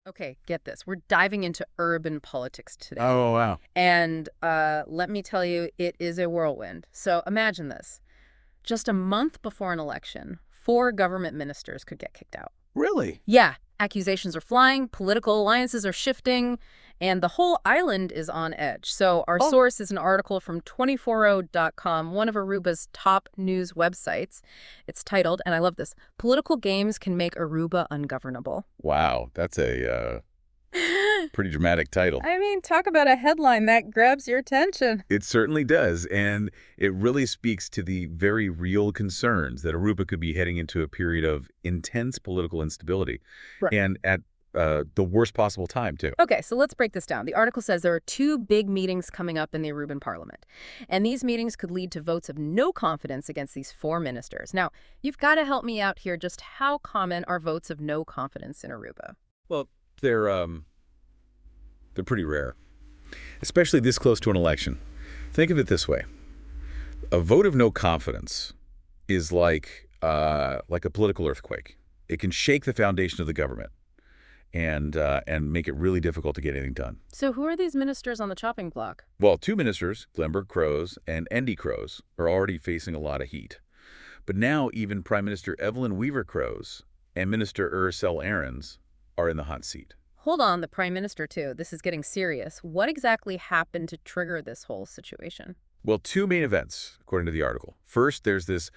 Okay, get this. We're diving into urban politics today. Oh, wow. And let me tell you, it is a whirlwind. So imagine this. Just a month before an election, 4 government ministers could get kicked out. Really? Yeah, accusations are flying, political alliances are shifting, and the whole island is on edge. So our Oh, source is an article from 240.com, one of Aruba's top news websites. It's titled, and I love this, Political Games Can Make Aruba Ungovernable. wow. That's a pretty dramatic title. I mean, talk about a headline that grabs your attention. It certainly does, and it really speaks to the very real concerns that Aruba could be heading into a period of intense political instability, Right. and at the worst possible time, too. Okay, so let's break this down. The article says there are 2 big meetings coming up in the Aruban parliament, and these meetings could lead to votes of no confidence against these 4 ministers. Now, you've got to help me out here. Just how common are votes of no confidence in Aruba? Well, they're pretty rare, especially this close to an election. Think of it this way. A vote of no confidence is like a political earthquake. It can shake the foundation of the government and make it really difficult to get anything done. So who are these ministers on the chopping block? Well, 2 ministers, Glenberg Crows and Andy Crows, are already facing a lot of heat. But now even Prime Minister Evelyn Weaver Crows and Minister Ursel Ahrens are in the hot seat. Hold on, the prime minister, too. This is getting serious. What exactly happened to trigger this whole situation? Well, 2 main events, according to the article. First, there's this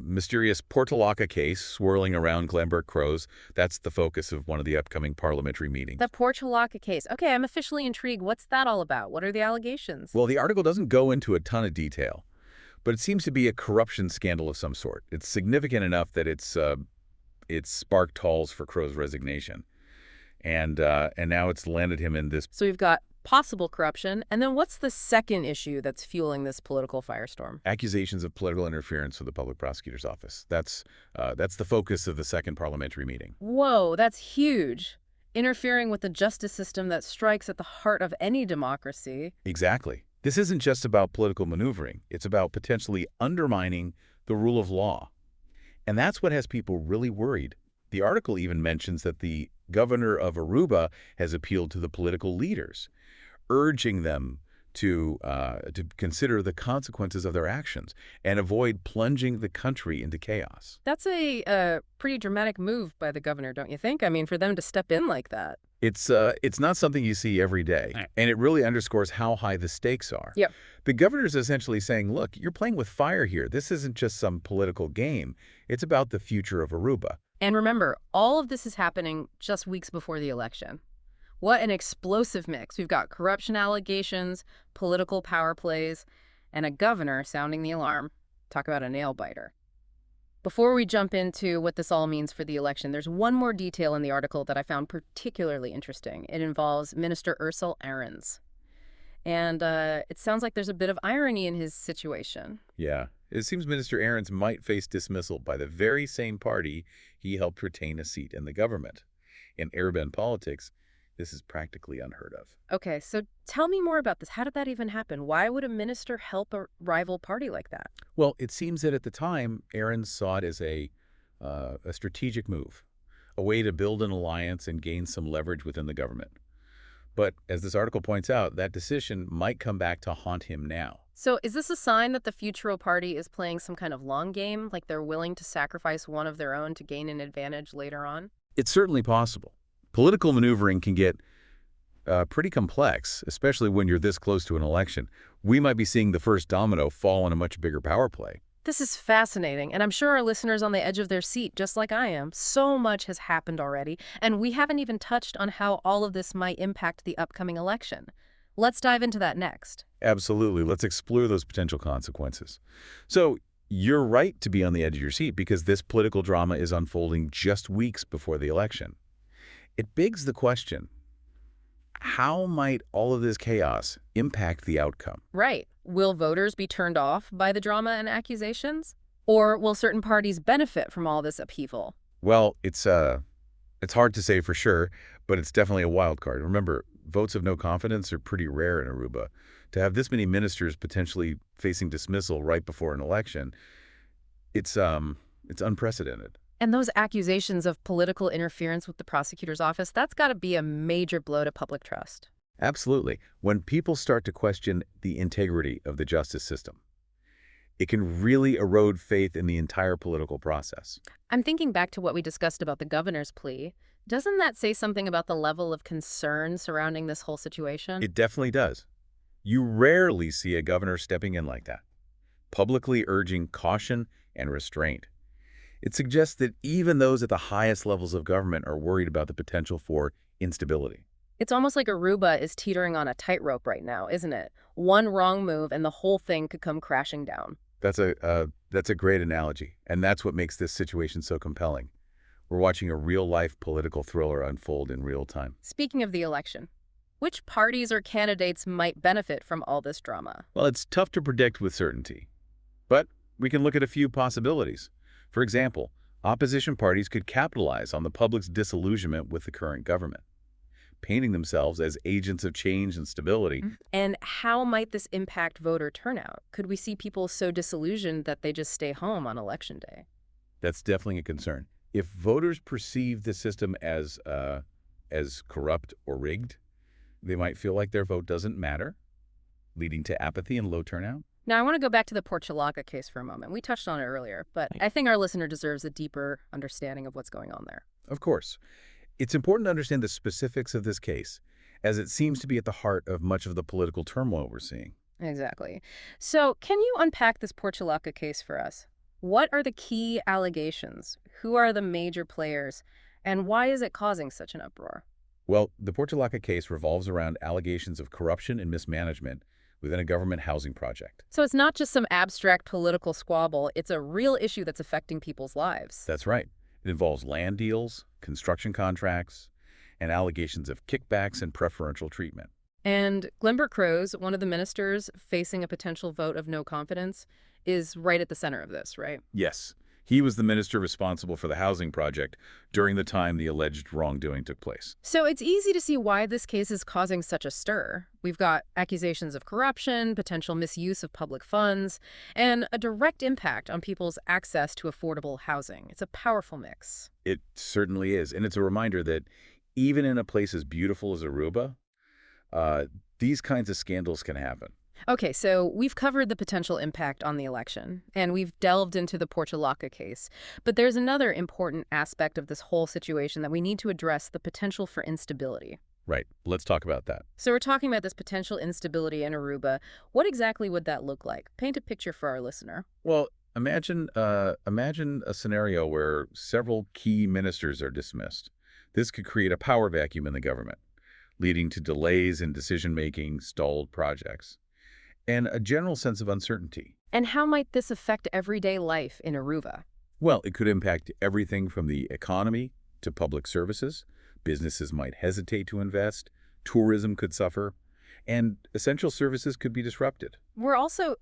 mysterious Portulaca case swirling around Glenberg Crows. That's the focus of one of the upcoming parliamentary meetings. The Portulaca case. Okay, I'm officially intrigued. What's that all about? What are the allegations? Well, the article doesn't go into a ton of detail, but it seems to be a corruption scandal of some sort. It's significant enough that it's sparked calls for Crow's resignation. And now it's landed him in this. So we've got possible corruption, and then what's the second issue that's fueling this political firestorm? Accusations of political interference with the public prosecutor's office. That's the focus of the second parliamentary meeting. Whoa, that's huge. Interfering with the justice system that strikes at the heart of any democracy. Exactly. This isn't just about political maneuvering. It's about potentially undermining the rule of law. And that's what has people really worried. The article even mentions that the governor of Aruba has appealed to the political leaders, urging them to consider the consequences of their actions and avoid plunging the country into chaos. That's a pretty dramatic move by the governor, don't you think? I mean, for them to step in like that. It's not something you see every day, and it really underscores how high the stakes are. Yep. The governor's essentially saying, look, you're playing with fire here. This isn't just some political game. It's about the future of Aruba. And remember, all of this is happening just weeks before the election. What an explosive mix. We've got corruption allegations, political power plays, and a governor sounding the alarm. Talk about a nail-biter. Before we jump into what this all means for the election, there's one more detail in the article that I found particularly interesting. It involves Minister Ursel Ahrens. And it sounds like there's a bit of irony in his situation. Yeah, it seems Minister Ahrens might face dismissal by the very same party he helped retain a seat in the government. In Aruban politics, this is practically unheard of. Okay, so tell me more about this. How did that even happen? Why would a minister help a rival party like that? Well, it seems that at the time, Ahrens saw it as a strategic move, a way to build an alliance and gain some leverage within the government. But as this article points out, that decision might come back to haunt him now. So is this a sign that the Futuro party is playing some kind of long game, like they're willing to sacrifice one of their own to gain an advantage later on? It's certainly possible. Political maneuvering can get pretty complex, especially when you're this close to an election. We might be seeing the first domino fall in a much bigger power play. This is fascinating, and I'm sure our listeners on the edge of their seat, just like I am. So much has happened already, and we haven't even touched on how all of this might impact the upcoming election. Let's dive into that next. Absolutely. Let's explore those potential consequences. So you're right to be on the edge of your seat because this political drama is unfolding just weeks before the election. It begs the question, how might all of this chaos impact the outcome? Right. Will voters be turned off by the drama and accusations? Or will certain parties benefit from all this upheaval? Well, it's hard to say for sure, but it's definitely a wild card. Remember, votes of no confidence are pretty rare in Aruba. To have this many ministers potentially facing dismissal right before an election, it's unprecedented. And those accusations of political interference with the prosecutor's office, that's got to be a major blow to public trust. Absolutely. When people start to question the integrity of the justice system, it can really erode faith in the entire political process. I'm thinking back to what we discussed about the governor's plea. Doesn't that say something about the level of concern surrounding this whole situation? It definitely does. You rarely see a governor stepping in like that, publicly urging caution and restraint. It suggests that even those at the highest levels of government are worried about the potential for instability. It's almost like Aruba is teetering on a tightrope right now, isn't it? One wrong move and the whole thing could come crashing down. That's a great analogy, and that's what makes this situation so compelling. We're watching a real-life political thriller unfold in real time. Speaking of the election, which parties or candidates might benefit from all this drama? Well, it's tough to predict with certainty, but we can look at a few possibilities. For example, opposition parties could capitalize on the public's disillusionment with the current government, painting themselves as agents of change and stability. And how might this impact voter turnout? Could we see people so disillusioned that they just stay home on election day? That's definitely a concern. If voters perceive the system as corrupt or rigged, they might feel like their vote doesn't matter, leading to apathy and low turnout. Now, I want to go back to the Portulaca case for a moment. We touched on it earlier, but I think our listener deserves a deeper understanding of what's going on there. Of course, it's important to understand the specifics of this case, as it seems to be at the heart of much of the political turmoil we're seeing. Exactly. So, can you unpack this Portulaca case for us? What are the key allegations? Who are the major players? And why is it causing such an uproar? Well, the Portulaca case revolves around allegations of corruption and mismanagement within a government housing project. So it's not just some abstract political squabble, it's a real issue that's affecting people's lives. That's right. It involves land deals, construction contracts, and allegations of kickbacks and preferential treatment. And Glenbert Crose, one of the ministers facing a potential vote of no confidence, is right at the center of this, right? Yes, he was the minister responsible for the housing project during the time the alleged wrongdoing took place. So it's easy to see why this case is causing such a stir. We've got accusations of corruption, potential misuse of public funds, and a direct impact on people's access to affordable housing. It's a powerful mix. It certainly is, and it's a reminder that even in a place as beautiful as Aruba, these kinds of scandals can happen. Okay, so we've covered the potential impact on the election, and we've delved into the Portulaca case. But there's another important aspect of this whole situation that we need to address, the potential for instability. Right. Let's talk about that. So we're talking about this potential instability in Aruba. What exactly would that look like? Paint a picture for our listener. Well, imagine a scenario where several key ministers are dismissed. This could create a power vacuum in the government, leading to delays in decision-making, stalled projects, and a general sense of uncertainty. And how might this affect everyday life in Aruba? Well, it could impact everything from the economy to public services. Businesses might hesitate to invest, tourism could suffer, and essential services could be disrupted. We're also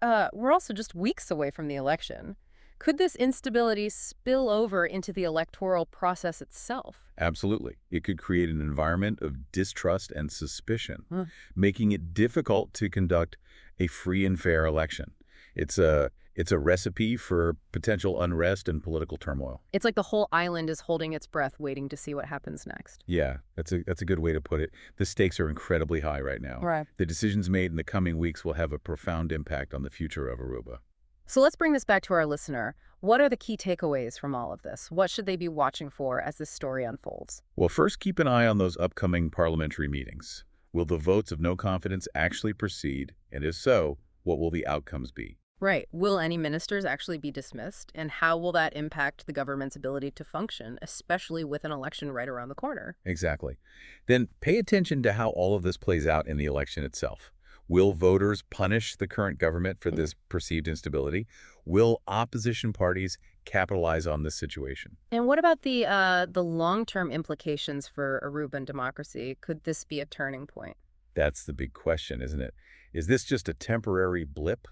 just weeks away from the election. Could this instability spill over into the electoral process itself? Absolutely. It could create an environment of distrust and suspicion, Huh. making it difficult to conduct a free and fair election. It's a recipe for potential unrest and political turmoil. It's like the whole island is holding its breath, waiting to see what happens next. Yeah, that's a good way to put it. The stakes are incredibly high right now. Right. The decisions made in the coming weeks will have a profound impact on the future of Aruba. So let's bring this back to our listener. What are the key takeaways from all of this? What should they be watching for as this story unfolds? Well, first, keep an eye on those upcoming parliamentary meetings. Will the votes of no confidence actually proceed? And if so, what will the outcomes be? Right. Will any ministers actually be dismissed? And how will that impact the government's ability to function, especially with an election right around the corner? Exactly. Then pay attention to how all of this plays out in the election itself. Will voters punish the current government for this perceived instability? Will opposition parties capitalize on this situation? And what about the long-term implications for Aruban democracy? Could this be a turning point? That's the big question, isn't it? Is this just a temporary blip,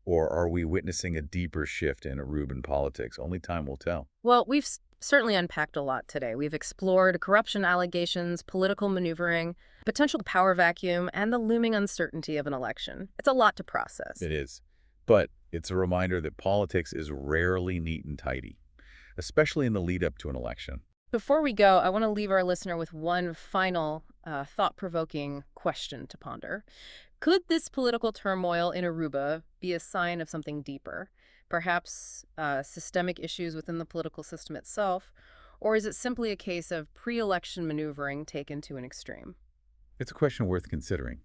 or are we witnessing a deeper shift in Aruban politics? Only time will tell. Well, we've certainly unpacked a lot today. We've explored corruption allegations, political maneuvering, potential power vacuum, and the looming uncertainty of an election. It's a lot to process. It is. But it's a reminder that politics is rarely neat and tidy, especially in the lead up to an election. Before we go, I want to leave our listener with one final thought-provoking question to ponder. Could this political turmoil in Aruba be a sign of something deeper? Perhaps systemic issues within the political system itself? Or is it simply a case of pre-election maneuvering taken to an extreme? It's a question worth considering.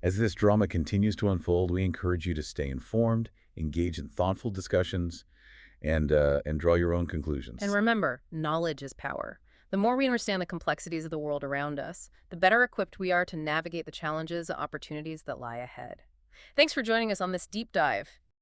As this drama continues to unfold, we encourage you to stay informed, engage in thoughtful discussions, and draw your own And conclusions. remember, knowledge is power. The more we understand the complexities of the world around us, the better equipped we are to navigate the challenges and opportunities that lie ahead. Thanks for joining us on this deep dive